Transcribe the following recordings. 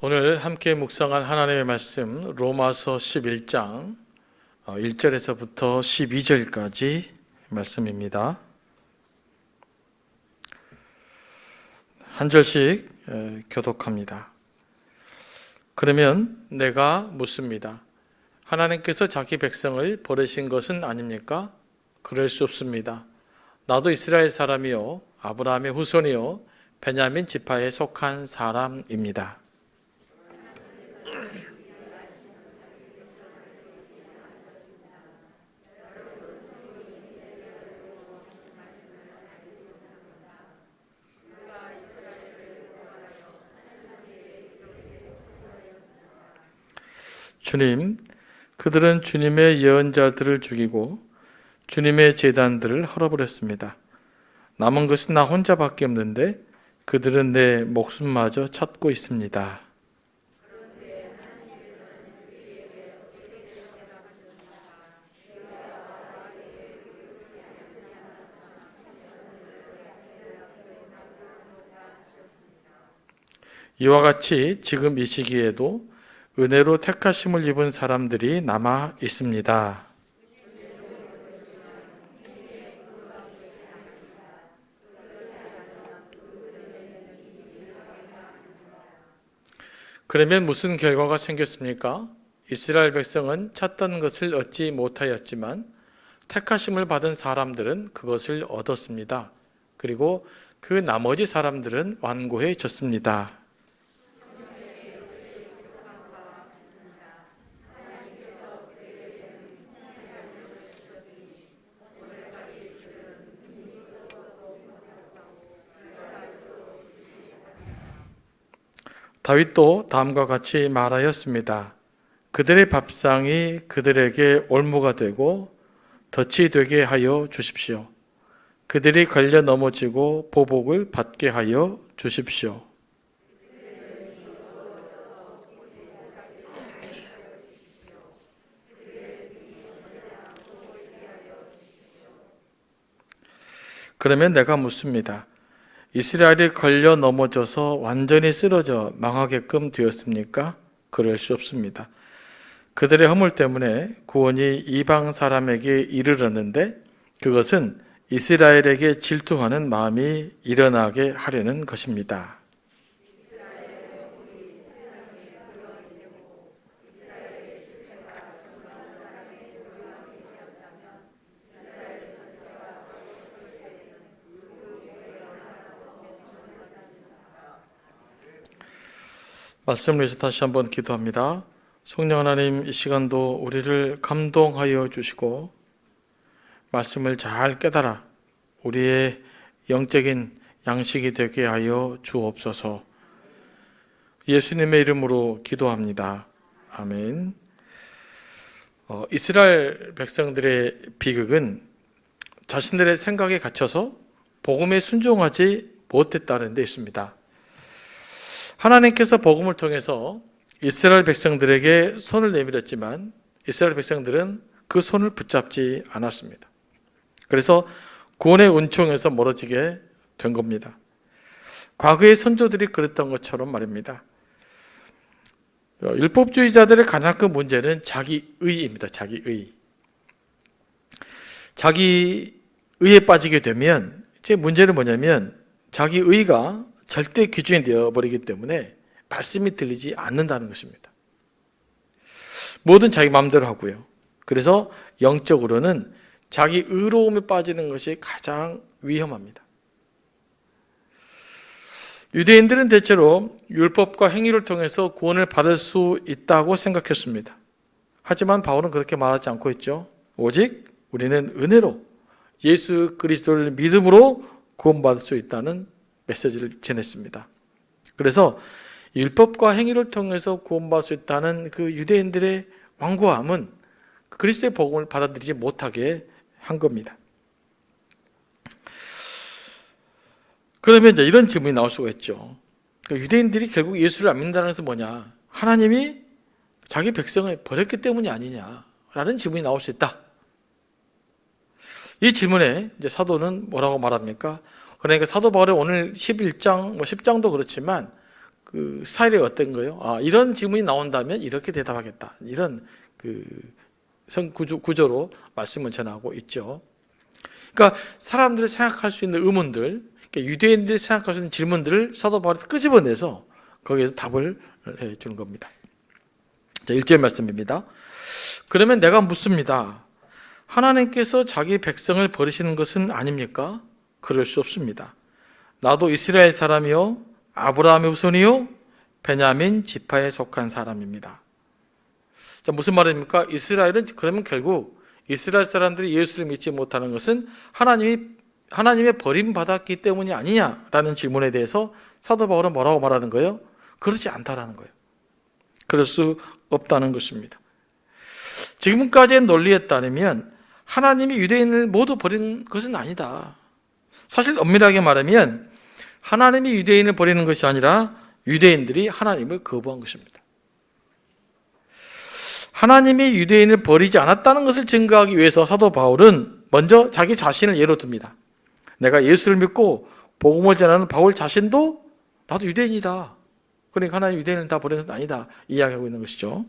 오늘 함께 묵상할 하나님의 말씀 로마서 11장 1절에서부터 12절까지 말씀입니다. 한 절씩 교독합니다. 그러면 내가 묻습니다. 하나님께서 자기 백성을 버리신 것은 아닙니까? 그럴 수 없습니다. 나도 이스라엘 사람이요 아브라함의 후손이요 베냐민 지파에 속한 사람입니다. 주님, 그들은 주님의 예언자들을 죽이고 주님의 제단들을 헐어버렸습니다. 남은 것은 나 혼자밖에 없는데 그들은 내 목숨마저 찾고 있습니다. 이와 같이 지금 이 시기에도 은혜로 택하심을 입은 사람들이 남아 있습니다. 그러면 무슨 결과가 생겼습니까? 이스라엘 백성은 찾던 것을 얻지 못하였지만 택하심을 받은 사람들은 그것을 얻었습니다. 그리고 그 나머지 사람들은 완고해졌습니다. 다윗도 다음과 같이 말하였습니다. 그들의 밥상이 그들에게 올무가 되고 덫이 되게 하여 주십시오. 그들이 걸려 넘어지고 보복을 받게 하여 주십시오. 그러면 내가 묻습니다. 이스라엘이 걸려 넘어져서 완전히 쓰러져 망하게끔 되었습니까? 그럴 수 없습니다. 그들의 허물 때문에 구원이 이방 사람에게 이르렀는데 그것은 이스라엘에게 질투하는 마음이 일어나게 하려는 것입니다. 말씀을 위해서 다시 한번 기도합니다. 성령 하나님, 이 시간도 우리를 감동하여 주시고 말씀을 잘 깨달아 우리의 영적인 양식이 되게 하여 주옵소서. 예수님의 이름으로 기도합니다. 아멘. 이스라엘 백성들의 비극은 자신들의 생각에 갇혀서 복음에 순종하지 못했다는 데 있습니다. 하나님께서 복음을 통해서 이스라엘 백성들에게 손을 내밀었지만 이스라엘 백성들은 그 손을 붙잡지 않았습니다. 그래서 구원의 은총에서 멀어지게 된 겁니다. 과거의 선조들이 그랬던 것처럼 말입니다. 율법주의자들의 가장 큰 문제는 자기의입니다. 자기의. 자기의에 빠지게 되면 제 문제는 뭐냐면 자기의가 절대 기준이 되어버리기 때문에 말씀이 들리지 않는다는 것입니다. 뭐든 자기 마음대로 하고요. 그래서 영적으로는 자기 의로움에 빠지는 것이 가장 위험합니다. 유대인들은 대체로 율법과 행위를 통해서 구원을 받을 수 있다고 생각했습니다. 하지만 바울은 그렇게 말하지 않고 있죠. 오직 우리는 은혜로 예수 그리스도를 믿음으로 구원받을 수 있다는 메시지를 전했습니다. 그래서 율법과 행위를 통해서 구원받을 수 있다는 그 유대인들의 완고함은 그리스도의 복음을 받아들이지 못하게 한 겁니다. 그러면 이제 이런 질문이 나올 수가 있죠. 유대인들이 결국 예수를 안 믿는다는 것은 뭐냐? 하나님이 자기 백성을 버렸기 때문이 아니냐라는 질문이 나올 수 있다. 이 질문에 이제 사도는 뭐라고 말합니까? 그러니까 사도 바울의 오늘 11장, 10장도 그렇지만 그 스타일이 어떤 거요? 이런 질문이 나온다면 이렇게 대답하겠다. 이런 그 구조로 말씀을 전하고 있죠. 그러니까 사람들이 생각할 수 있는 의문들, 그러니까 유대인들이 생각할 수 있는 질문들을 사도 바울이 끄집어내서 거기에서 답을 해 주는 겁니다. 자, 1절 말씀입니다. 그러면 내가 묻습니다. 하나님께서 자기 백성을 버리시는 것은 아닙니까? 그럴 수 없습니다. 나도 이스라엘 사람이요 아브라함의 후손이요 베냐민 지파에 속한 사람입니다. 자, 무슨 말입니까? 이스라엘은 그러면 결국 이스라엘 사람들이 예수를 믿지 못하는 것은 하나님의 버림받았기 때문이 아니냐라는 질문에 대해서 사도 바울은 뭐라고 말하는 거예요? 그렇지 않다라는 거예요. 그럴 수 없다는 것입니다. 지금까지의 논리에 따르면 하나님이 유대인을 모두 버린 것은 아니다. 사실 엄밀하게 말하면 하나님이 유대인을 버리는 것이 아니라 유대인들이 하나님을 거부한 것입니다. 하나님이 유대인을 버리지 않았다는 것을 증거하기 위해서 사도 바울은 먼저 자기 자신을 예로 듭니다. 내가 예수를 믿고 복음을 전하는 바울 자신도 나도 유대인이다. 그러니까 하나님 유대인을 다 버리는 것은 아니다. 이야기하고 있는 것이죠.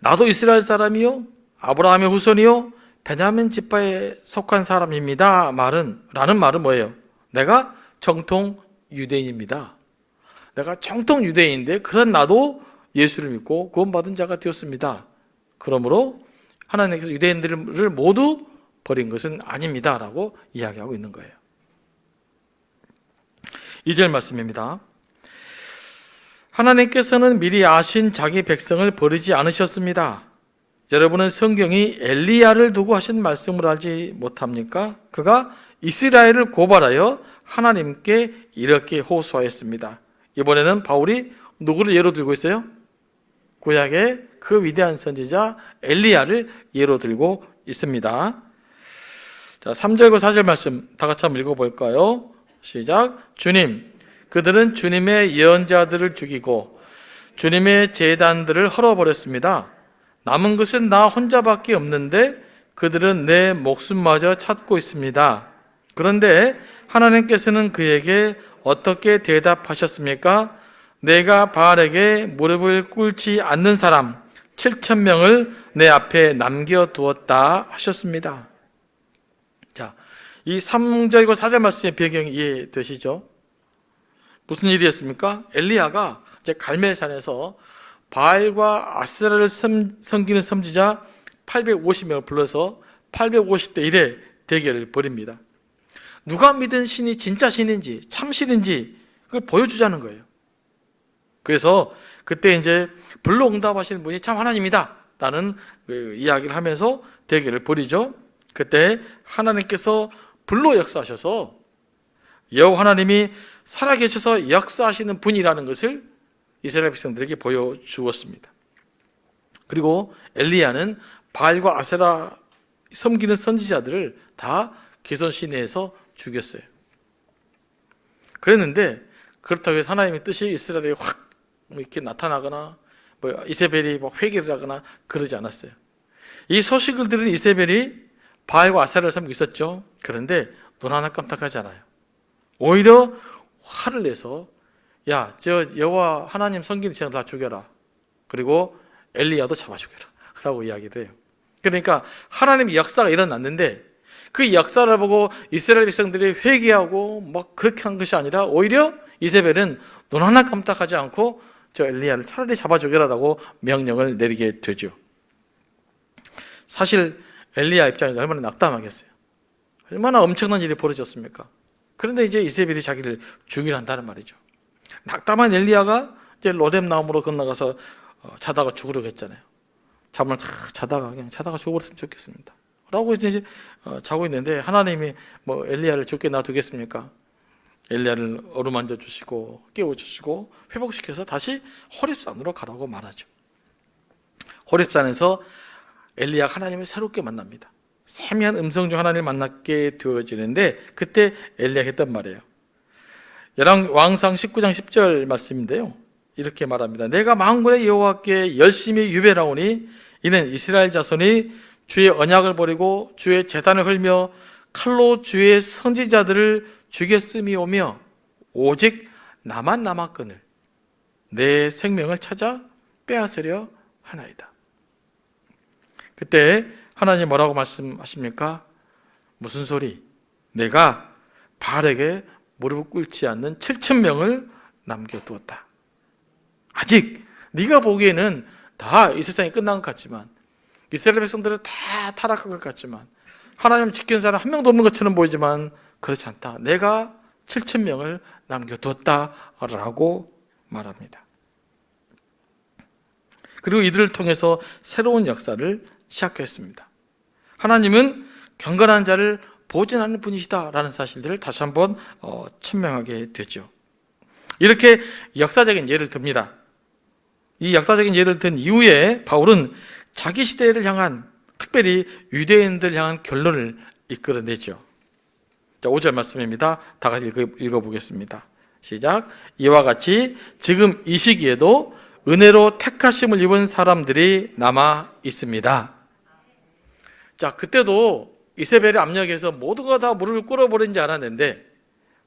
나도 이스라엘 사람이요 아브라함의 후손이요 베냐민 지파에 속한 사람입니다. 라는 말은 뭐예요? 내가 정통 유대인입니다. 내가 정통 유대인인데 그런 나도 예수를 믿고 구원받은 자가 되었습니다. 그러므로 하나님께서 유대인들을 모두 버린 것은 아닙니다. 라고 이야기하고 있는 거예요. 2절 말씀입니다. 하나님께서는 미리 아신 자기 백성을 버리지 않으셨습니다. 여러분은 성경이 엘리야를 두고 하신 말씀을 알지 못합니까? 그가 이스라엘을 고발하여 하나님께 이렇게 호소하였습니다. 이번에는 바울이 누구를 예로 들고 있어요? 구약의 그 위대한 선지자 엘리야를 예로 들고 있습니다. 자, 3절과 4절 말씀 다 같이 한번 읽어볼까요? 시작. 주님, 그들은 주님의 예언자들을 죽이고 주님의 제단들을 헐어버렸습니다. 남은 것은 나 혼자밖에 없는데 그들은 내 목숨마저 찾고 있습니다. 그런데 하나님께서는 그에게 어떻게 대답하셨습니까? 내가 바알에게 무릎을 꿇지 않는 사람 7,000명을 내 앞에 남겨두었다 하셨습니다. 자, 이 3절과 4절 말씀의 배경이 이해되시죠? 무슨 일이었습니까? 엘리야가 이제 갈멜산에서 바알과 아세라를 섬기는 선지자 850명을 불러서 850대 1의 대결을 벌입니다. 누가 믿은 신이 진짜 신인지 참 신인지 그걸 보여주자는 거예요. 그래서 그때 이제 불로응답하시는 분이 참 하나님이다 라는 그 이야기를 하면서 대결을 벌이죠. 그때 하나님께서 불로 역사하셔서 여호와 하나님이 살아계셔서 역사하시는 분이라는 것을 이스라엘 백성들에게 보여주었습니다. 그리고 엘리야는 바알과 아세라 섬기는 선지자들을 다 기손 시내에서 죽였어요. 그랬는데 그렇다고 해서 하나님의 뜻이 이스라엘에 확 이렇게 나타나거나 이세벨이 회개를 하거나 그러지 않았어요. 이 소식을 들은 이세벨이 바알과 아세라를 섬기고 있었죠. 그런데 눈 하나 깜짝하지 않아요. 오히려 화를 내서 야, 저 여호와 하나님 섬기는 제사 다 죽여라. 그리고 엘리야도 잡아 죽여라. 라고 이야기를 해요. 그러니까 하나님의 역사가 일어났는데 그 역사를 보고 이스라엘 백성들이 회개하고 막 그렇게 한 것이 아니라 오히려 이세벨은 눈 하나 깜짝하지 않고 저 엘리야를 차라리 잡아 죽여라라고 명령을 내리게 되죠. 사실 엘리야 입장에서 얼마나 낙담하겠어요. 얼마나 엄청난 일이 벌어졌습니까? 그런데 이제 이세벨이 자기를 죽이란다는 말이죠. 낙담한 엘리야가 이제 로뎀 나무로 건너가서 자다가 죽으려고 했잖아요. 잠을 자다가 그냥 자다가 죽어버렸으면 좋겠습니다. 라고 이제 자고 있는데 하나님이 엘리야를 죽게 놔두겠습니까? 엘리야를 어루만져 주시고 깨워 주시고 회복시켜서 다시 호렙산으로 가라고 말하죠. 호렙산에서 엘리야가 하나님을 새롭게 만납니다. 세미한 음성 중 하나님을 만나게 되어지는데 그때 엘리야가 했던 말이에요. 열왕상 19장 10절 말씀인데요. 이렇게 말합니다. 내가 만군의 여호와께 열심히 유배하오니 이는 이스라엘 자손이 주의 언약을 버리고 주의 제단을 헐며 칼로 주의 선지자들을 죽였음이오며 오직 나만 남았거늘 내 생명을 찾아 빼앗으려 하나이다. 그때 하나님 뭐라고 말씀하십니까? 무슨 소리? 내가 바알에게 무릎을 꿇지 않는 7,000명을 남겨두었다. 아직 네가 보기에는 다 이 세상이 끝난 것 같지만, 이스라엘 백성들은 다 타락한 것 같지만, 하나님 지키는 사람 한 명도 없는 것처럼 보이지만 그렇지 않다. 내가 7,000명을 남겨두었다라고 말합니다. 그리고 이들을 통해서 새로운 역사를 시작했습니다. 하나님은 경건한 자를 보존하는 분이시다라는 사실들을 다시 한번 천명하게 되죠. 이렇게 역사적인 예를 듭니다. 이 역사적인 예를 든 이후에 바울은 자기 시대를 향한, 특별히 유대인들 향한 결론을 이끌어내죠. 자, 5절 말씀입니다. 다 같이 읽어보겠습니다. 시작. 이와 같이 지금 이 시기에도 은혜로 택하심을 입은 사람들이 남아 있습니다. 자, 그때도 이세벨의 압력에서 모두가 다 무릎을 꿇어버린 줄 알았는데,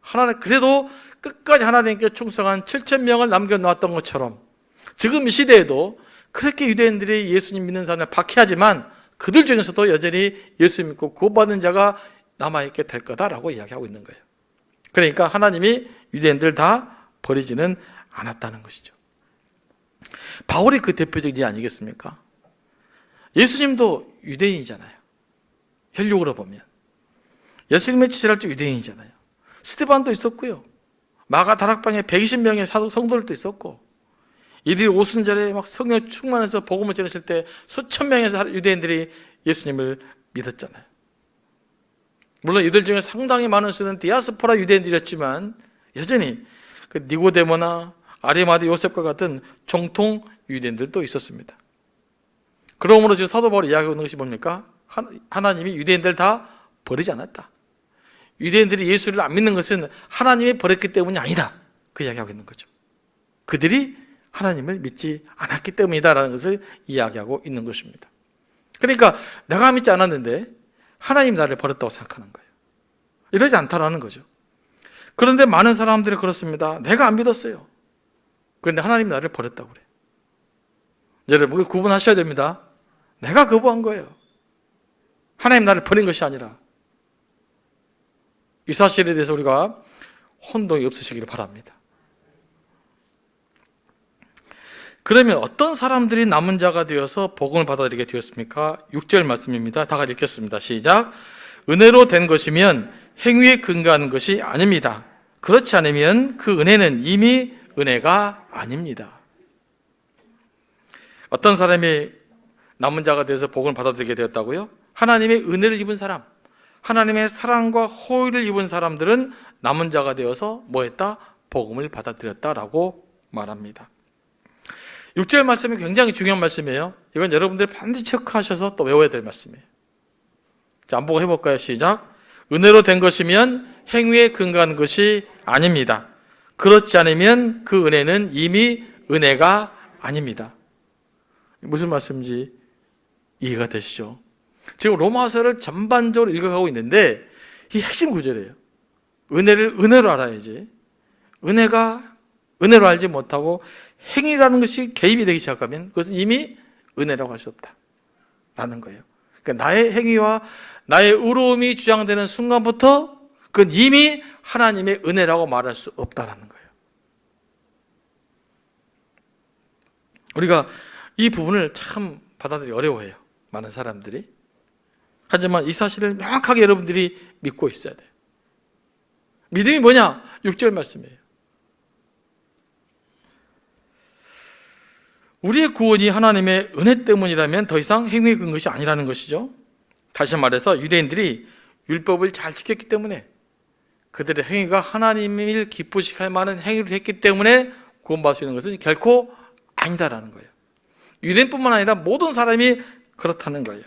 하나님 그래도 끝까지 하나님께 충성한 7,000명을 남겨놓았던 것처럼 지금 이 시대에도 그렇게 유대인들이 예수님 믿는 사람을 박해하지만 그들 중에서도 여전히 예수 믿고 구원받는 자가 남아있게 될 거다라고 이야기하고 있는 거예요. 그러니까 하나님이 유대인들 다 버리지는 않았다는 것이죠. 바울이 그 대표적인 예 아니겠습니까? 예수님도 유대인이잖아요. 혈육으로 보면 예수님의 지시할 때 유대인이잖아요. 스데반도 있었고요. 마가 다락방에 120명의 성도들도 있었고, 이들이 오순절에 막 성령 충만해서 복음을 전했을 때 수천 명의 유대인들이 예수님을 믿었잖아요. 물론 이들 중에 상당히 많은 수는 디아스포라 유대인들이었지만 여전히 그 니고데모나 아리마대 요셉과 같은 정통 유대인들도 있었습니다. 그러므로 지금 사도 바울이 이야기하고 있는 것이 뭡니까? 하나님이 유대인들 다 버리지 않았다. 유대인들이 예수를 안 믿는 것은 하나님이 버렸기 때문이 아니다. 그 이야기하고 있는 거죠. 그들이 하나님을 믿지 않았기 때문이다라는 것을 이야기하고 있는 것입니다. 그러니까 내가 믿지 않았는데 하나님이 나를 버렸다고 생각하는 거예요. 이러지 않다라는 거죠. 그런데 많은 사람들이 그렇습니다. 내가 안 믿었어요. 그런데 하나님이 나를 버렸다고 그래요. 여러분, 그걸 구분하셔야 됩니다. 내가 거부한 거예요. 하나님 나를 버린 것이 아니라. 이 사실에 대해서 우리가 혼동이 없으시기를 바랍니다. 그러면 어떤 사람들이 남은 자가 되어서 복음을 받아들이게 되었습니까? 6절 말씀입니다. 다 같이 읽겠습니다. 시작. 은혜로 된 것이면 행위에 근거하는 것이 아닙니다. 그렇지 않으면 그 은혜는 이미 은혜가 아닙니다. 어떤 사람이 남은 자가 되어서 복음을 받아들이게 되었다고요? 하나님의 은혜를 입은 사람, 하나님의 사랑과 호의를 입은 사람들은 남은 자가 되어서 뭐했다? 복음을 받아들였다라고 말합니다. 6절 말씀이 굉장히 중요한 말씀이에요. 이건 여러분들이 반드시 체크하셔서 또 외워야 될 말씀이에요. 자, 한번 해볼까요? 시작. 은혜로 된 것이면 행위에 근거하는 것이 아닙니다. 그렇지 않으면 그 은혜는 이미 은혜가 아닙니다. 무슨 말씀인지 이해가 되시죠? 지금 로마서를 전반적으로 읽어가고 있는데 이 핵심 구절이에요. 은혜를 은혜로 알아야지. 은혜로 알지 못하고 행위라는 것이 개입이 되기 시작하면 그것은 이미 은혜라고 할 수 없다라는 거예요. 그러니까 나의 행위와 나의 의로움이 주장되는 순간부터 그건 이미 하나님의 은혜라고 말할 수 없다라는 거예요. 우리가 이 부분을 참 받아들이기 어려워해요. 많은 사람들이. 하지만 이 사실을 명확하게 여러분들이 믿고 있어야 돼요. 믿음이 뭐냐? 6절 말씀이에요. 우리의 구원이 하나님의 은혜 때문이라면 더 이상 행위에 근 것이 아니라는 것이죠. 다시 말해서 유대인들이 율법을 잘 지켰기 때문에 그들의 행위가 하나님을 기쁘시게 할 만한 행위를 했기 때문에 구원받을 수 있는 것은 결코 아니다라는 거예요. 유대인뿐만 아니라 모든 사람이 그렇다는 거예요.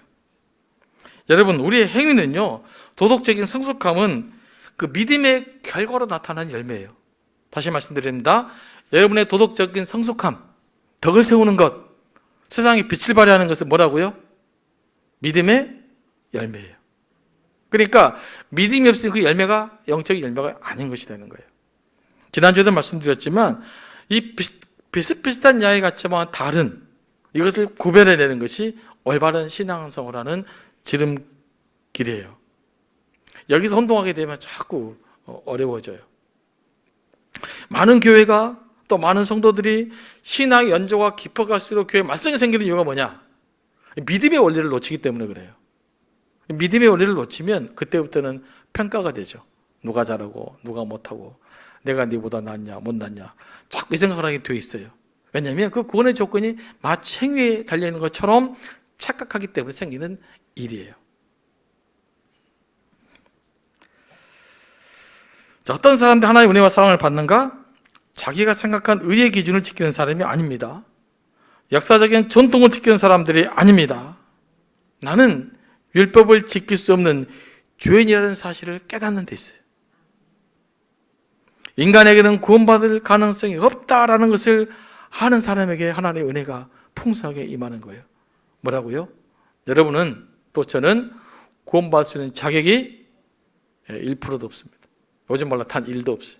여러분, 우리의 행위는요, 도덕적인 성숙함은 그 믿음의 결과로 나타나는 열매예요. 다시 말씀드립니다. 여러분의 도덕적인 성숙함, 덕을 세우는 것, 세상에 빛을 발휘하는 것은 뭐라고요? 믿음의 열매예요. 그러니까 믿음이 없으면 그 열매가 영적인 열매가 아닌 것이 되는 거예요. 지난주에도 말씀드렸지만 이 비슷비슷한 이야기 같지만 다른 이것을 구별해내는 것이 올바른 신앙생활하는 지름길이에요. 여기서 혼동하게 되면 자꾸 어려워져요. 많은 교회가 또 많은 성도들이 신앙의 연조가 깊어갈수록 교회에 말썽이 생기는 이유가 뭐냐? 믿음의 원리를 놓치기 때문에 그래요. 믿음의 원리를 놓치면 그때부터는 평가가 되죠. 누가 잘하고 누가 못하고 내가 네보다 낫냐 못 낫냐 자꾸 이 생각을 하게 돼 있어요. 왜냐하면 그 구원의 조건이 마치 행위에 달려있는 것처럼 착각하기 때문에 생기는 일이에요. 자, 어떤 사람들 하나의 은혜와 사랑을 받는가? 자기가 생각한 의의 기준을 지키는 사람이 아닙니다. 역사적인 전통을 지키는 사람들이 아닙니다. 나는 율법을 지킬 수 없는 죄인이라는 사실을 깨닫는 데 있어요. 인간에게는 구원받을 가능성이 없다라는 것을 아는 사람에게 하나님의 은혜가 풍성하게 임하는 거예요. 뭐라고요? 여러분은 또 저는 구원받을 수 있는 자격이 1%도 없습니다. 요즘 말로 단 1도 없어요.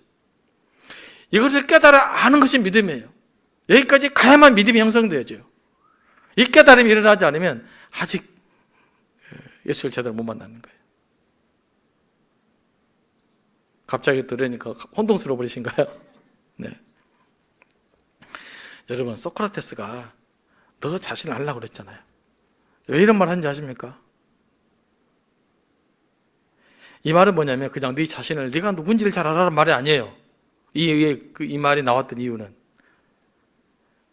이것을 깨달아 아는 것이 믿음이에요. 여기까지 가야만 믿음이 형성되어져요. 이 깨달음이 일어나지 않으면 아직 예수를 제대로 못 만나는 거예요. 갑자기 또 이러니까 혼동스러워 버리신가요? 네. 여러분, 소크라테스가 너 자신을 알라고 그랬잖아요. 왜 이런 말 하는지 아십니까? 이 말은 뭐냐면 그냥 네 자신을 네가 누군지를 잘 알아라는 말이 아니에요. 이 말이 나왔던 이유는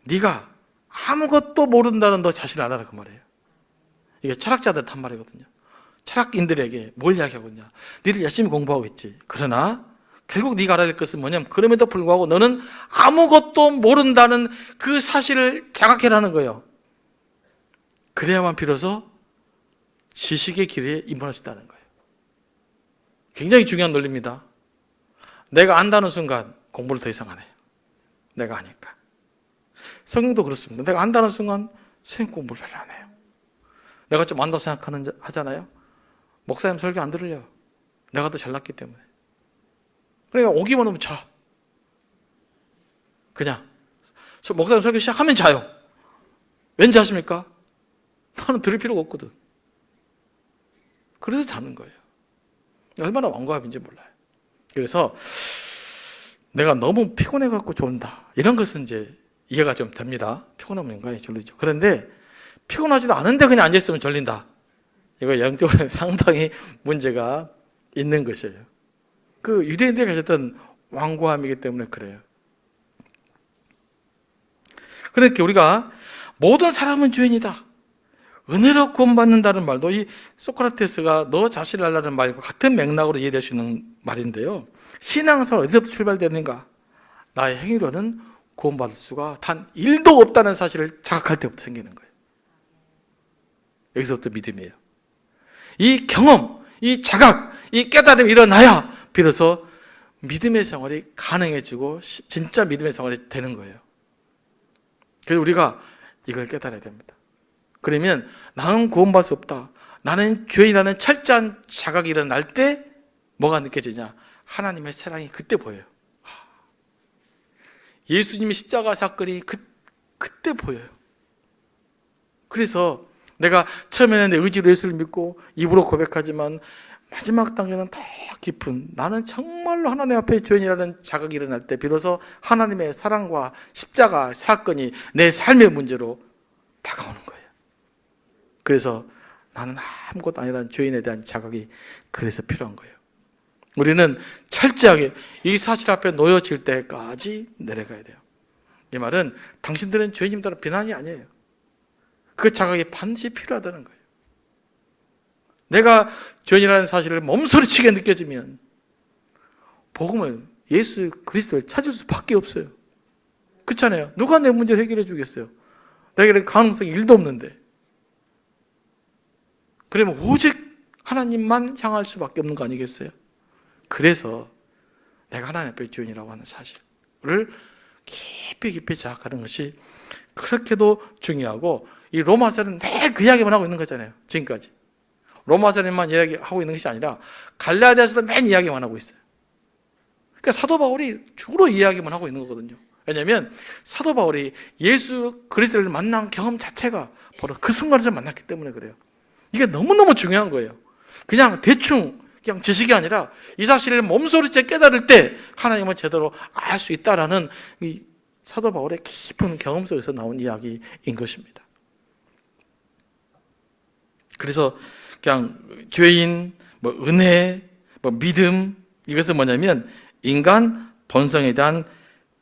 네가 아무것도 모른다는 너 자신을 알아라 그 말이에요. 이게 철학자들 한 말이거든요. 철학인들에게 뭘 이야기하거든요. 너희들 열심히 공부하고 있지. 그러나 결국 네가 알아야 될 것은 뭐냐면 그럼에도 불구하고 너는 아무것도 모른다는 그 사실을 자각해라는 거예요. 그래야만 비로소 지식의 길에 입문할 수 있다는 거예요. 굉장히 중요한 논리입니다. 내가 안다는 순간 공부를 더 이상 안 해요. 내가 아니까. 성경도 그렇습니다. 내가 안다는 순간 성경 공부를 별로 안 해요. 내가 좀 안다고 하잖아요. 목사님 설교 안 들으려요. 내가 더 잘났기 때문에. 그러니까 오기만 하면 자. 그냥 목사님 설교 시작하면 자요. 왠지 아십니까? 나는 들을 필요가 없거든. 그래서 자는 거예요. 얼마나 완고함인지 몰라요. 그래서 내가 너무 피곤해갖고 졸린다. 이런 것은 이제 이해가 좀 됩니다. 피곤하면 인간이 졸리죠. 그런데 피곤하지도 않은데 그냥 앉아있으면 졸린다. 이거 영적으로 상당히 문제가 있는 것이에요. 그 유대인들이 가졌던 완고함이기 때문에 그래요. 그러니까 우리가 모든 사람은 죄인이다. 은혜로 구원받는다는 말도 이 소크라테스가 너 자신을 알라는 말과 같은 맥락으로 이해될 수 있는 말인데요. 신앙생활 어디서 출발되는가? 나의 행위로는 구원받을 수가 단 1도 없다는 사실을 자각할 때부터 생기는 거예요. 여기서부터 믿음이에요. 이 경험, 이 자각, 이 깨달음이 일어나야 비로소 믿음의 생활이 가능해지고 진짜 믿음의 생활이 되는 거예요. 그래서 우리가 이걸 깨달아야 됩니다. 그러면 나는 구원받을 수 없다. 나는 죄인이라는 철저한 자각이 일어날 때 뭐가 느껴지냐? 하나님의 사랑이 그때 보여요. 예수님의 십자가 사건이 그때 보여요. 그래서 내가 처음에는 내 의지로 예수를 믿고 입으로 고백하지만 마지막 단계는 더 깊은 나는 정말로 하나님 앞에 죄인이라는 자각이 일어날 때 비로소 하나님의 사랑과 십자가 사건이 내 삶의 문제로 다가오는 거예요. 그래서 나는 아무것도 아니라는 죄인에 대한 자각이 그래서 필요한 거예요. 우리는 철저하게 이 사실 앞에 놓여질 때까지 내려가야 돼요. 이 말은 당신들은 죄인입니다라는 비난이 아니에요. 그 자각이 반드시 필요하다는 거예요. 내가 죄인이라는 사실을 몸소리치게 느껴지면 복음을 예수 그리스도를 찾을 수밖에 없어요. 그렇잖아요. 누가 내 문제를 해결해 주겠어요? 내게는 가능성이 1도 없는데. 그러면 오직 하나님만 향할 수밖에 없는 거 아니겠어요? 그래서 내가 하나님 앞에 죄인이라고 하는 사실을 깊이 자각하는 것이 그렇게도 중요하고 이 로마서는 매일 그 이야기만 하고 있는 거잖아요. 지금까지. 로마서에만 이야기하고 있는 것이 아니라 갈라디아서도 맨 이야기만 하고 있어요. 그러니까 사도 바울이 주로 이야기만 하고 있는 거거든요. 왜냐하면 사도 바울이 예수 그리스도를 만난 경험 자체가 바로 그 순간에서 만났기 때문에 그래요. 이게 너무너무 중요한 거예요. 그냥 대충 그냥 지식이 아니라 이 사실을 몸소리째 깨달을 때 하나님을 제대로 알 수 있다라는 이 사도 바울의 깊은 경험 속에서 나온 이야기인 것입니다. 그래서 그냥 죄인, 은혜, 믿음, 이것은 뭐냐면 인간 본성에 대한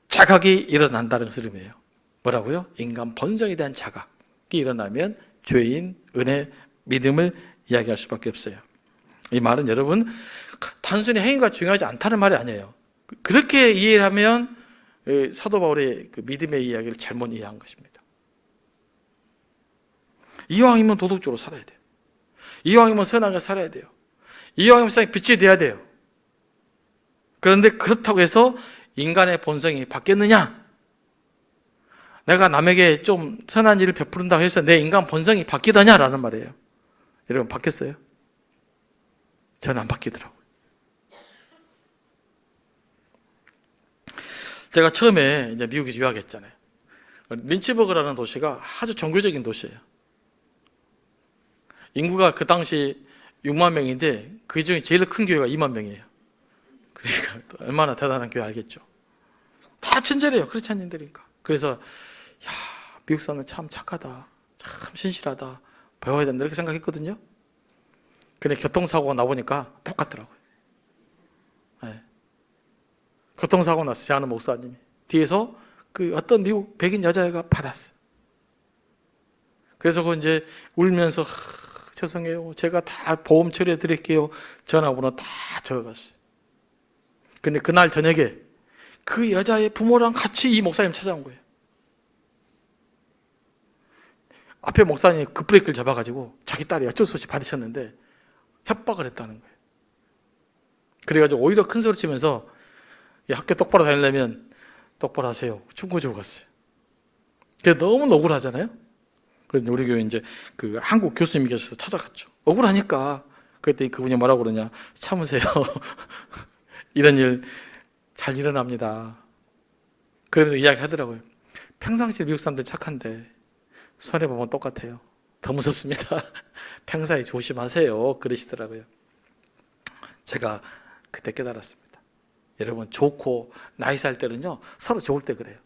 자각이 일어난다는 것을 의미해요. 뭐라고요? 인간 본성에 대한 자각이 일어나면 죄인, 은혜, 믿음을 이야기할 수밖에 없어요. 이 말은 여러분 단순히 행위가 중요하지 않다는 말이 아니에요. 그렇게 이해하면 사도 바울의 그 믿음의 이야기를 잘못 이해한 것입니다. 이왕이면 도덕적으로 살아야 돼요. 이왕이면 선하게 살아야 돼요. 이왕이면 세상에 빛이 돼야 돼요. 그런데 그렇다고 해서 인간의 본성이 바뀌었느냐? 내가 남에게 좀 선한 일을 베푸른다고 해서 내 인간 본성이 바뀌더냐라는 말이에요. 여러분 바뀌었어요? 저는 안 바뀌더라고요. 제가 처음에 이제 미국에 유학했잖아요. 린츠버그라는 도시가 아주 종교적인 도시예요. 인구가 그 당시 6만 명인데 그 중에 제일 큰 교회가 2만 명이에요. 그러니까 얼마나 대단한 교회 알겠죠. 다 친절해요. 크리스찬인들이니까. 그래서 미국 사람은 참 착하다, 참 신실하다, 배워야 된다 이렇게 생각했거든요. 근데 교통사고가 나보니까 똑같더라고요. 네. 교통사고 났어요. 제 아는 목사님이 뒤에서 그 어떤 미국 백인 여자애가 받았어요. 그래서 그 이제 울면서 죄송해요. 제가 다 보험 처리해 드릴게요. 전화번호 다 적어갔어요. 근데 그날 저녁에 그 여자의 부모랑 같이 이 목사님 찾아온 거예요. 앞에 목사님이 급브레이크를 잡아가지고 자기 딸이 어쩔 수 없이 받으셨는데 협박을 했다는 거예요. 그래가지고 오히려 큰 소리 치면서 학교 똑바로 다니려면 똑바로 하세요. 충고 주고 갔어요. 그게 너무 억울하잖아요. 그래서 우리 교회 이제 그 한국 교수님이 계셔서 찾아갔죠. 억울하니까. 그랬더니 그분이 뭐라고 그러냐. 참으세요. 이런 일 잘 일어납니다. 그러면서 이야기 하더라고요. 평상시에 미국 사람들 착한데 손해보면 똑같아요. 더 무섭습니다. 평소에 조심하세요. 그러시더라고요. 제가 그때 깨달았습니다. 여러분 좋고 나이 살 때는요 서로 좋을 때 그래요.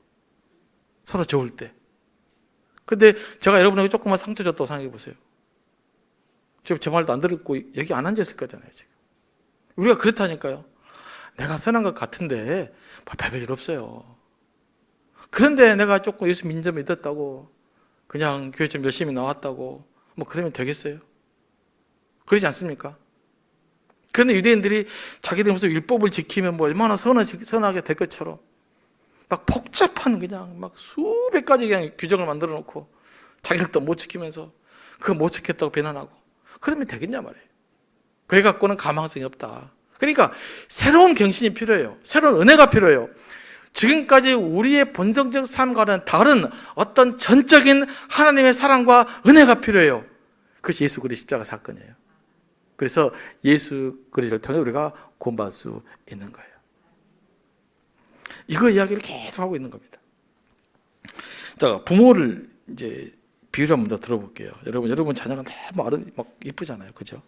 서로 좋을 때. 근데 제가 여러분에게 조금만 상처 줬다고 생각해 보세요. 지금 제 말도 안 듣고 여기 안 앉았을 거잖아요. 지금 우리가 그렇다니까요. 내가 선한 것 같은데 별별 없어요. 그런데 내가 조금 예수 믿는 점 믿었다고 그냥 교회 좀 열심히 나왔다고 뭐 그러면 되겠어요? 그러지 않습니까? 그런데 유대인들이 자기들 무슨 율법을 지키면 뭐 얼마나 선하게 될 것처럼 막 복잡한 그냥 막 수백 가지 그냥 규정을 만들어 놓고 자기들도 못 지키면서 그거 못 지켰다고 비난하고 그러면 되겠냐 말이에요. 그래 갖고는 가망성이 없다. 그러니까 새로운 경신이 필요해요. 새로운 은혜가 필요해요. 지금까지 우리의 본성적 삶과는 다른 어떤 전적인 하나님의 사랑과 은혜가 필요해요. 그것이 예수 그리스도 십자가 사건이에요. 그래서 예수 그리스도를 통해 우리가 구원받을 수 있는 거예요. 이거 이야기를 계속 하고 있는 겁니다. 자, 부모를 이제 비유를 한번 더 들어볼게요. 여러분 자녀가 너무 막 이쁘잖아요, 그죠?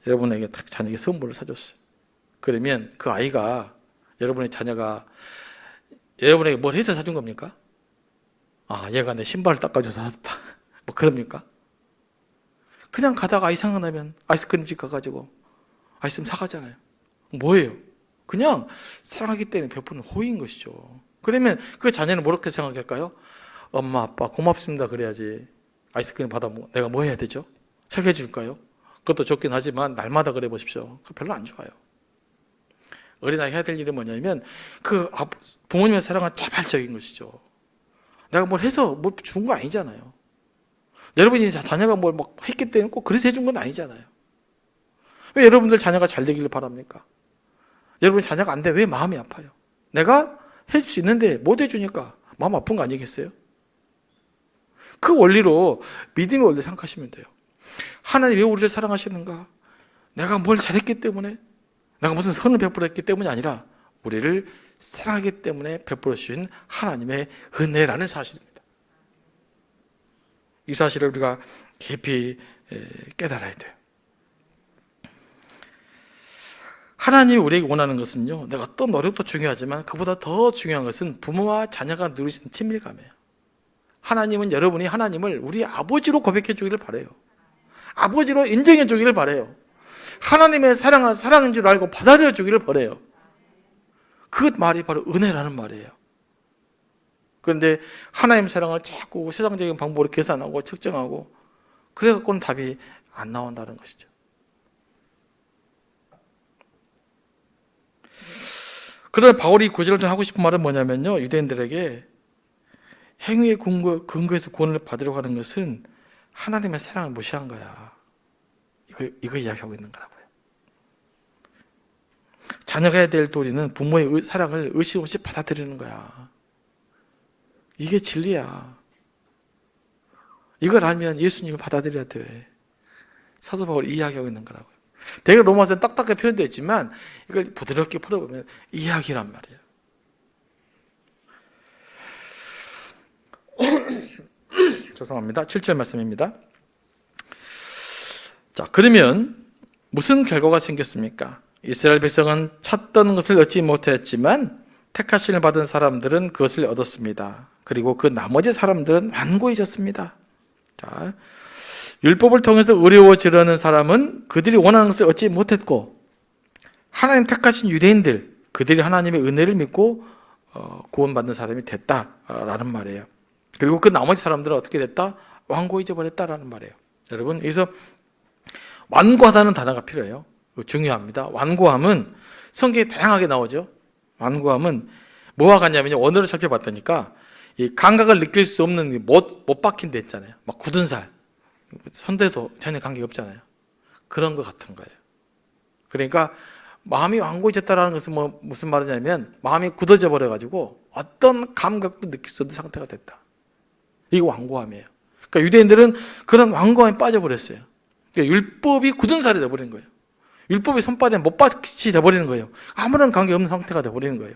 여러분에게 딱 자녀에게 선물을 사줬어요. 그러면 그 아이가 여러분의 자녀가 여러분에게 뭘 해서 사준 겁니까? 아, 얘가 내 신발을 닦아줘서 사줬다. 뭐 그럽니까? 그냥 가다가 아이 생각나면 아이스크림집 가가지고 아이스크림 사가잖아요. 뭐예요? 그냥 사랑하기 때문에 베푸는 호의인 것이죠. 그러면 그 자녀는 뭐렇게 생각할까요? 엄마, 아빠 고맙습니다 그래야지. 아이스크림 받아 내가 뭐 해야 되죠? 사게 해줄까요? 그것도 좋긴 하지만 날마다 그래 보십시오. 그거 별로 안 좋아요. 어린아이 해야 될 일은 뭐냐면 그 부모님의 사랑은 자발적인 것이죠. 내가 뭘 해서 뭐 준 거 아니잖아요. 여러분이 자녀가 뭘 막 했기 때문에 꼭 그래서 해준 건 아니잖아요. 왜 여러분들 자녀가 잘 되기를 바랍니까? 여러분 자녀가 안 돼. 왜 마음이 아파요? 내가 해줄 수 있는데 못 해주니까 마음 아픈 거 아니겠어요? 그 원리로 믿음의 원리 생각하시면 돼요. 하나님 왜 우리를 사랑하시는가? 내가 뭘 잘했기 때문에, 내가 무슨 선을 베풀었기 때문이 아니라 우리를 사랑하기 때문에 베풀어 주신 하나님의 은혜라는 사실입니다. 이 사실을 우리가 깊이 깨달아야 돼요. 하나님이 우리에게 원하는 것은요, 내가 어떤 노력도 중요하지만 그보다 더 중요한 것은 부모와 자녀가 누리시는 친밀감이에요. 하나님은 여러분이 하나님을 우리 아버지로 고백해 주기를 바라요. 아버지로 인정해 주기를 바라요. 하나님의 사랑은 사랑인 줄 알고 받아들여 주기를 바라요. 그 말이 바로 은혜라는 말이에요. 그런데 하나님의 사랑을 자꾸 세상적인 방법으로 계산하고 측정하고 그래갖고는 답이 안 나온다는 것이죠. 그러나 바울이 구절을 좀 하고 싶은 말은 뭐냐면요, 유대인들에게 행위의 근거에서 구원을 받으려고 하는 것은 하나님의 사랑을 무시한 거야. 이거 이야기하고 있는 거라고요. 자녀가 해야 될 도리는 부모의 사랑을 의심 없이 받아들이는 거야. 이게 진리야. 이걸 알면 예수님을 받아들여야 돼. 사도 바울이 이야기하고 있는 거라고요. 되게 로마서는 딱딱하게 표현되어 있지만 이걸 부드럽게 풀어보면 이야기란 말이에요. 죄송합니다. 7절 말씀입니다. 자, 그러면 무슨 결과가 생겼습니까? 이스라엘 백성은 찾던 것을 얻지 못했지만 택하심을 받은 사람들은 그것을 얻었습니다. 그리고 그 나머지 사람들은 완고해졌습니다. 자, 율법을 통해서 어려워지려는 사람은 그들이 원하는 것을 얻지 못했고, 하나님 택하신 유대인들, 그들이 하나님의 은혜를 믿고 구원받는 사람이 됐다라는 말이에요. 그리고 그 나머지 사람들은 어떻게 됐다? 완고해져 버렸다라는 말이에요. 여러분, 여기서 완고하다는 단어가 필요해요. 중요합니다. 완고함은 성경에 다양하게 나오죠. 완고함은 뭐와 같냐면요, 원어를 살펴봤다니까 이 감각을 느낄 수 없는 못 박힌 데 있잖아요. 막 굳은 살, 손대도 전혀 관계가 없잖아요. 그런 것 같은 거예요. 그러니까 마음이 완고해졌다라는 것은 무슨 말이냐면 마음이 굳어져 버려가지고 어떤 감각도 느낄 수 없는 상태가 됐다. 이거 완고함이에요. 그러니까 유대인들은 그런 완고함에 빠져버렸어요. 그러니까 율법이 굳은 살이 돼버린 거예요. 율법이 손바닥에 못받이 돼버리는 거예요. 아무런 관계 없는 상태가 돼버리는 거예요.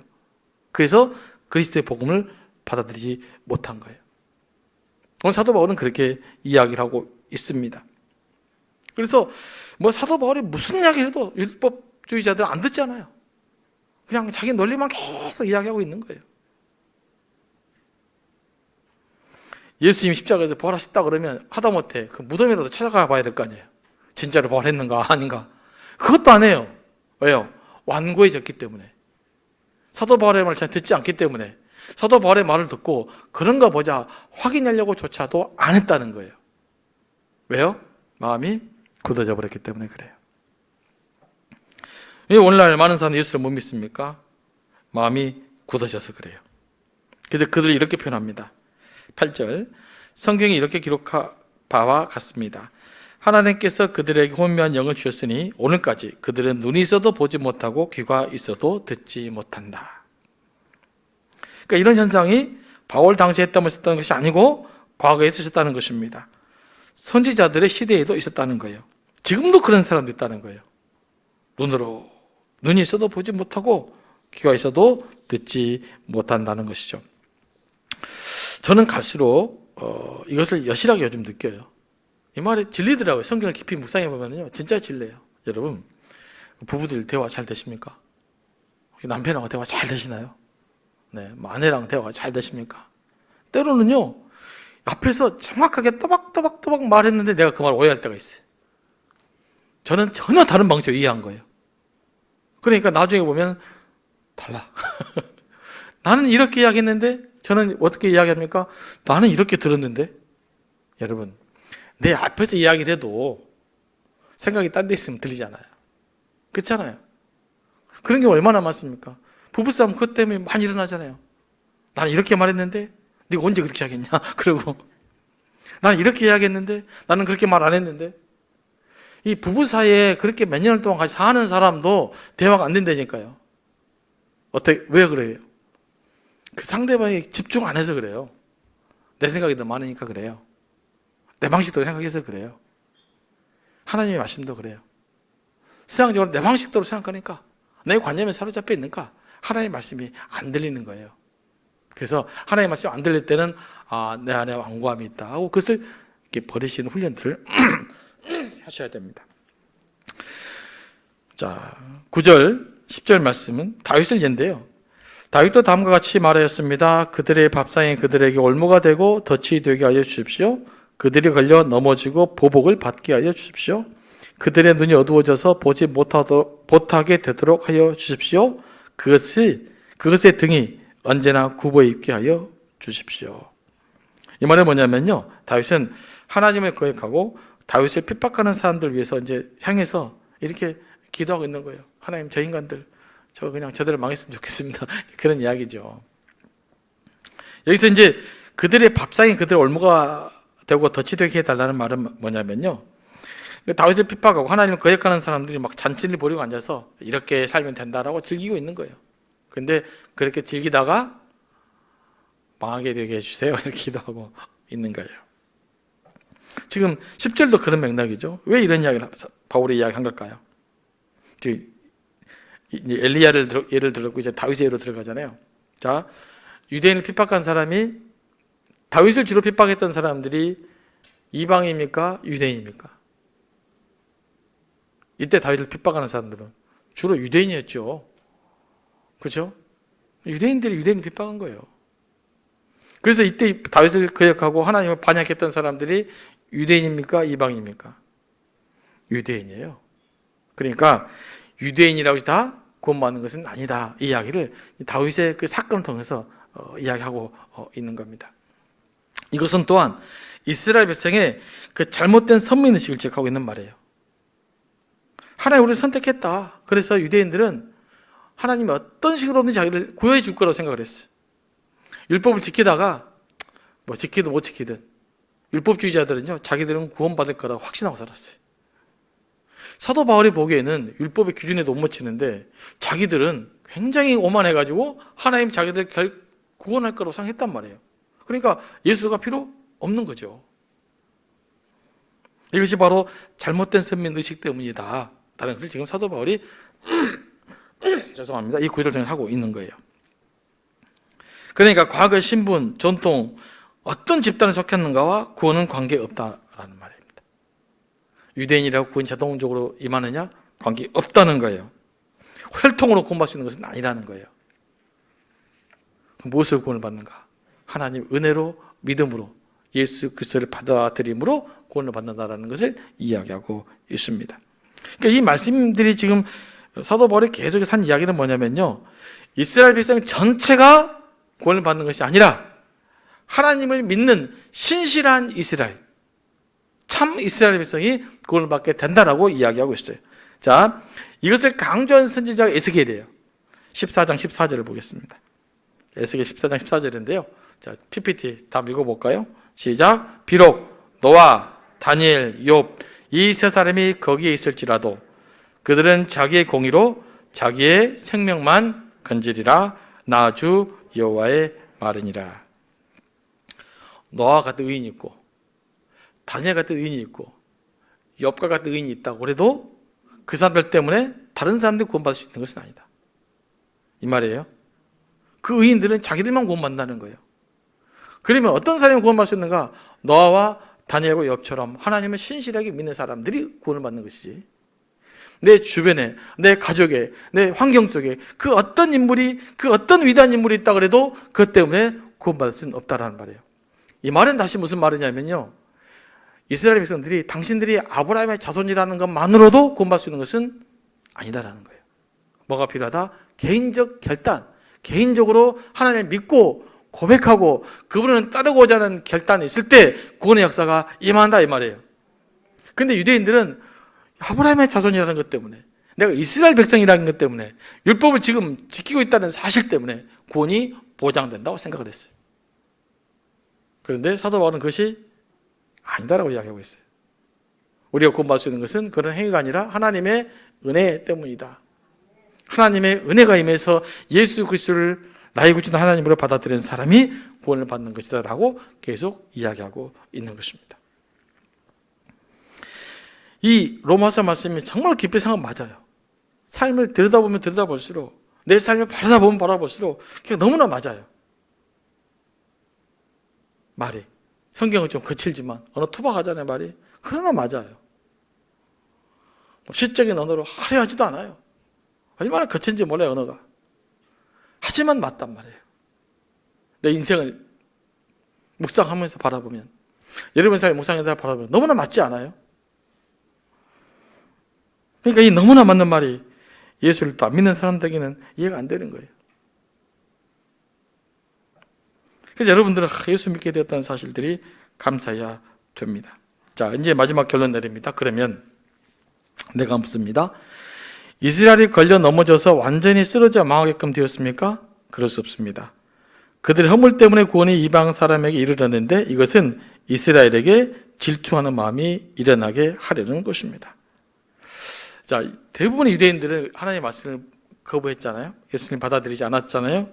그래서 그리스도의 복음을 받아들이지 못한 거예요. 오늘 사도 바울은 그렇게 이야기를 하고 있습니다. 그래서 사도 바울이 무슨 이야기를 해도 율법주의자들은 안 듣잖아요. 그냥 자기 논리만 계속 이야기하고 있는 거예요. 예수님이 십자가에서 부활하셨다 그러면 하다못해 그 무덤이라도 찾아가 봐야 될 거 아니에요. 진짜로 부활했는가 아닌가. 그것도 안 해요. 왜요? 완고해졌기 때문에. 사도 바울의 말을 잘 듣지 않기 때문에, 사도 바울의 말을 듣고 그런가 보자 확인하려고 조차도 안 했다는 거예요. 왜요? 마음이 굳어져 버렸기 때문에 그래요. 왜 오늘날 많은 사람들이 예수를 못 믿습니까? 마음이 굳어져서 그래요. 그래서 그들이 이렇게 표현합니다. 8절, 성경이 이렇게 기록한 바와 같습니다. 하나님께서 그들에게 혼미한 영을 주셨으니 오늘까지 그들은 눈이 있어도 보지 못하고 귀가 있어도 듣지 못한다. 그러니까 이런 현상이 바울 당시에 있었던 것이 아니고 과거에 있었다는 것입니다. 선지자들의 시대에도 있었다는 거예요. 지금도 그런 사람도 있다는 거예요. 눈이 있어도 보지 못하고 귀가 있어도 듣지 못한다는 것이죠. 저는 갈수록 이것을 여실하게 요즘 느껴요. 이 말이 진리더라고요. 성경을 깊이 묵상해 보면요, 진짜 진리예요. 여러분, 부부들 대화 잘 되십니까? 혹시 남편하고 대화 잘 되시나요? 네, 아내랑 대화가 잘 되십니까? 때로는요, 앞에서 정확하게 또박또박 말했는데 내가 그 말 오해할 때가 있어요. 저는 전혀 다른 방식으로 이해한 거예요. 그러니까 나중에 보면 달라. 나는 이렇게 이야기했는데 저는 어떻게 이야기합니까? 나는 이렇게 들었는데. 여러분, 내 앞에서 이야기를 해도 생각이 딴 데 있으면 들리잖아요. 그렇잖아요. 그런 게 얼마나 많습니까? 부부싸움 그것 때문에 많이 일어나잖아요. 나는 이렇게 말했는데 네가 언제 그렇게 하겠냐? 그러고 나는 이렇게 이야기했는데 나는 그렇게 말 안 했는데. 이 부부 사이에 그렇게 몇 년을 동안 같이 사는 사람도 대화가 안 된다니까요. 왜 그래요? 그 상대방이 집중 안 해서 그래요. 내 생각이 더 많으니까 그래요. 내 방식대로 생각해서 그래요. 하나님의 말씀도 그래요. 세상적으로 내 방식대로 생각하니까, 내 관념에 사로잡혀 있는가, 하나님의 말씀이 안 들리는 거예요. 그래서 하나님의 말씀이 안 들릴 때는 내 안에 완고함이 있다 하고 그것을 이렇게 버리시는 훈련들을 하셔야 됩니다. 자, 9절, 10절 말씀은 다윗을 예인데요. 다윗도 다음과 같이 말하였습니다. 그들의 밥상이 그들에게 올무가 되고 덫이 되게 하여 주십시오. 그들이 걸려 넘어지고 보복을 받게 하여 주십시오. 그들의 눈이 어두워져서 보지 못하게 되도록 하여 주십시오. 그것의 등이 언제나 굽어 있게 하여 주십시오. 이 말은 뭐냐면요, 다윗은 하나님을 거역하고 다윗을 핍박하는 사람들 위해서 이제 향해서 이렇게 기도하고 있는 거예요. 하나님, 저 인간들 그냥 저대로 망했으면 좋겠습니다. 그런 이야기죠. 여기서 이제 그들의 밥상이 그들의 올무가 되고 덫이 되게 해달라는 말은 뭐냐면요, 다윗을 핍박하고 하나님을 거역하는 사람들이 막 잔치를 벌이고 앉아서 이렇게 살면 된다라고 즐기고 있는 거예요. 근데 그렇게 즐기다가 망하게 되게 해주세요, 이렇게 기도하고 있는 거예요. 지금 10절도 그런 맥락이죠. 왜 이런 이야기를 바울이 이야기한 걸까요? 엘리야를 예를 들었고 이제 다윗의 예로 들어가잖아요. 자, 유대인을 핍박한 사람이, 다윗을 주로 핍박했던 사람들이 이방인입니까? 유대인입니까? 이때 다윗을 핍박하는 사람들은 주로 유대인이었죠. 그렇죠? 유대인들이 유대인을 핍박한 거예요. 그래서 이때 다윗을 거역하고 하나님을 반역했던 사람들이 유대인입니까? 이방인입니까? 유대인이에요. 그러니까 유대인이라고 다 구원받는 것은 아니다, 이 이야기를 다윗의 그 사건을 통해서 이야기하고 있는 겁니다. 이것은 또한 이스라엘 백성의 그 잘못된 선민의식을 지적하고 있는 말이에요. 하나님 우리를 선택했다. 그래서 유대인들은 하나님이 어떤 식으로든 자기를 구해해 줄 거라고 생각을 했어요. 율법을 지키다가 뭐 지키든 못 지키든 율법주의자들은요, 자기들은 구원받을 거라고 확신하고 살았어요. 사도 바울이 보기에는 율법의 기준에도 못 미치는데 자기들은 굉장히 오만해가지고 하나님 자기들 구원할 거라고 생각했단 말이에요. 그러니까 예수가 필요 없는 거죠. 이것이 바로 잘못된 선민의식 때문이다 라는 것을 지금 사도 바울이 죄송합니다, 이 구절을 통해 하고 있는 거예요. 그러니까 과거 신분, 전통, 어떤 집단에 속했는가와 구원은 관계없다라는 말입니다. 유대인이라고 구원이 자동적으로 임하느냐? 관계없다는 거예요. 혈통으로 구원받을 수 있는 것은 아니라는 거예요. 무엇으로 구원을 받는가? 하나님 은혜로, 믿음으로, 예수 그리스도를 받아들임으로 구원을 받는다라는 것을 이야기하고 있습니다. 그러니까 이 말씀들이 지금 사도 바울이 계속해서 한 이야기는 뭐냐면요, 이스라엘 백성 전체가 구원을 받는 것이 아니라 하나님을 믿는 신실한 이스라엘, 참 이스라엘 백성이 구원을 받게 된다라고 이야기하고 있어요. 자, 이것을 강조한 선지자가 에스겔이에요. 14장 14절을 보겠습니다. 에스겔 14장 14절인데요. 자, PPT 다 읽어볼까요? 시작. 비록 노아, 다니엘, 욥 이 세 사람이 거기에 있을지라도 그들은 자기의 공의로 자기의 생명만 건지리라. 나 주 여호와의 말이니라. 노아 같은 의인이 있고 다니엘 같은 의인이 있고 욥과 같은 의인이 있다고 해도 그 사람들 때문에 다른 사람들이 구원받을 수 있는 것은 아니다, 이 말이에요. 그 의인들은 자기들만 구원받는다는 거예요. 그러면 어떤 사람이 구원받을 수 있는가? 노아와 다니엘과 욥처럼 하나님을 신실하게 믿는 사람들이 구원을 받는 것이지, 내 주변에, 내 가족에, 내 환경 속에 그 어떤 인물이, 그 어떤 위대한 인물이 있다 그래도 그것 때문에 구원받을 수는 없다라는 말이에요. 이 말은 다시 무슨 말이냐면요, 이스라엘 백성들이 당신들이 아브라함의 자손이라는 것만으로도 구원받을 수 있는 것은 아니다라는 거예요. 뭐가 필요하다? 개인적 결단, 개인적으로 하나님을 믿고 고백하고 그분을 따르고자 하는 결단이 있을 때 구원의 역사가 임한다, 이 말이에요. 그런데 유대인들은 아브라함의 자손이라는 것 때문에, 내가 이스라엘 백성이라는 것 때문에, 율법을 지금 지키고 있다는 사실 때문에 구원이 보장된다고 생각을 했어요. 그런데 사도 바울은 그것이 아니다라고 이야기하고 있어요. 우리가 구원받을 수 있는 것은 그런 행위가 아니라 하나님의 은혜 때문이다. 하나님의 은혜가 임해서 예수 그리스도를 나의 구주는 하나님으로 받아들이는 사람이 구원을 받는 것이다 라고 계속 이야기하고 있는 것입니다. 이 로마서 말씀이 정말 깊이 생각 맞아요. 삶을 들여다보면 들여다볼수록 내 삶을 바라보면 바라볼수록 그냥 너무나 맞아요. 말이. 성경은 좀 거칠지만 언어 투박하잖아요, 말이. 그러나 맞아요. 시적인 언어로 화려하지도 않아요. 얼마나 거친지 몰라요, 언어가. 하지만 맞단 말이에요. 내 인생을 묵상하면서 바라보면, 여러분 삶을 묵상해서 바라보면 너무나 맞지 않아요? 그러니까 이 너무나 맞는 말이 예수를 또 안 믿는 사람들에게는 이해가 안 되는 거예요. 그래서 여러분들은 예수 믿게 되었다는 사실들이 감사해야 됩니다. 자, 이제 마지막 결론 내립니다. 그러면 내가 묻습니다. 이스라엘이 걸려 넘어져서 완전히 쓰러져 망하게끔 되었습니까? 그럴 수 없습니다. 그들의 허물 때문에 구원이 이방 사람에게 이르렀는데 이것은 이스라엘에게 질투하는 마음이 일어나게 하려는 것입니다. 자, 대부분의 유대인들은 하나님의 말씀을 거부했잖아요. 예수님 받아들이지 않았잖아요.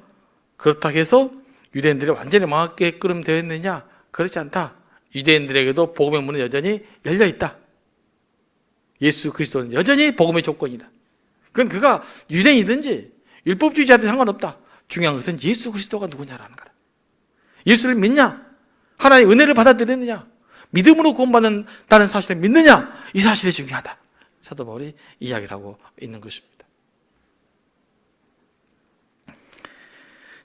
그렇다고 해서 유대인들이 완전히 망하게끔 되었느냐? 그렇지 않다. 유대인들에게도 복음의 문은 여전히 열려 있다. 예수 그리스도는 여전히 복음의 조건이다. 그건 그가 유대인이든지 율법주의자든 상관없다. 중요한 것은 예수 그리스도가 누구냐라는 거다. 예수를 믿냐? 하나님의 은혜를 받아들였느냐? 믿음으로 구원받는다는 사실을 믿느냐? 이 사실이 중요하다. 사도 바울이 이야기를 하고 있는 것입니다.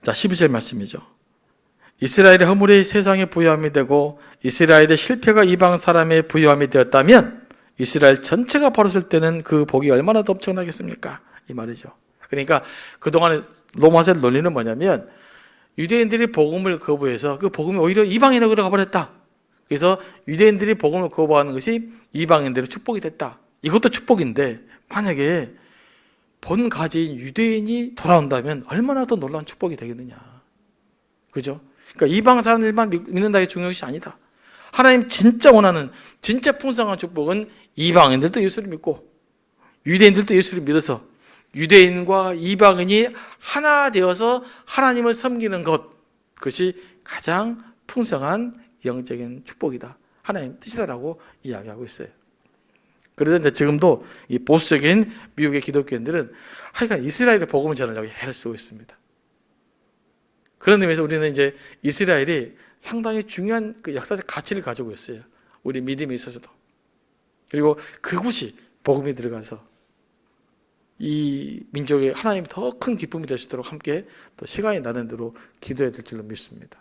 자, 12절 말씀이죠. 이스라엘의 허물이 세상의 부요함이 되고 이스라엘의 실패가 이방 사람의 부요함이 되었다면 이스라엘 전체가 벌었을 때는 그 복이 얼마나 더 엄청나겠습니까? 이 말이죠. 그러니까 그동안의 로마서의 논리는 뭐냐면 유대인들이 복음을 거부해서 그 복음이 오히려 이방인으로 가버렸다. 그래서 유대인들이 복음을 거부하는 것이 이방인들의 축복이 됐다. 이것도 축복인데 만약에 본 가지인 유대인이 돌아온다면 얼마나 더 놀라운 축복이 되겠느냐. 그죠? 그러니까 이방 사람들만 믿는다는 게 중요한 것이 아니다. 하나님 진짜 원하는 진짜 풍성한 축복은 이방인들도 예수를 믿고 유대인들도 예수를 믿어서 유대인과 이방인이 하나 되어서 하나님을 섬기는 것, 그것이 가장 풍성한 영적인 축복이다. 하나님 뜻이다라고 이야기하고 있어요. 그래서 이제 지금도 이 보수적인 미국의 기독교인들은 하여간 이스라엘의 복음을 전하려고 애를 쓰고 있습니다. 그런 의미에서 우리는 이제 이스라엘이 상당히 중요한 그 역사적 가치를 가지고 있어요. 우리 믿음에 있어서도. 그리고 그곳이 복음이 들어가서 이 민족의 하나님 더 큰 기쁨이 될 수 있도록 함께 또 시간이 나는 대로 기도해야 될 줄로 믿습니다.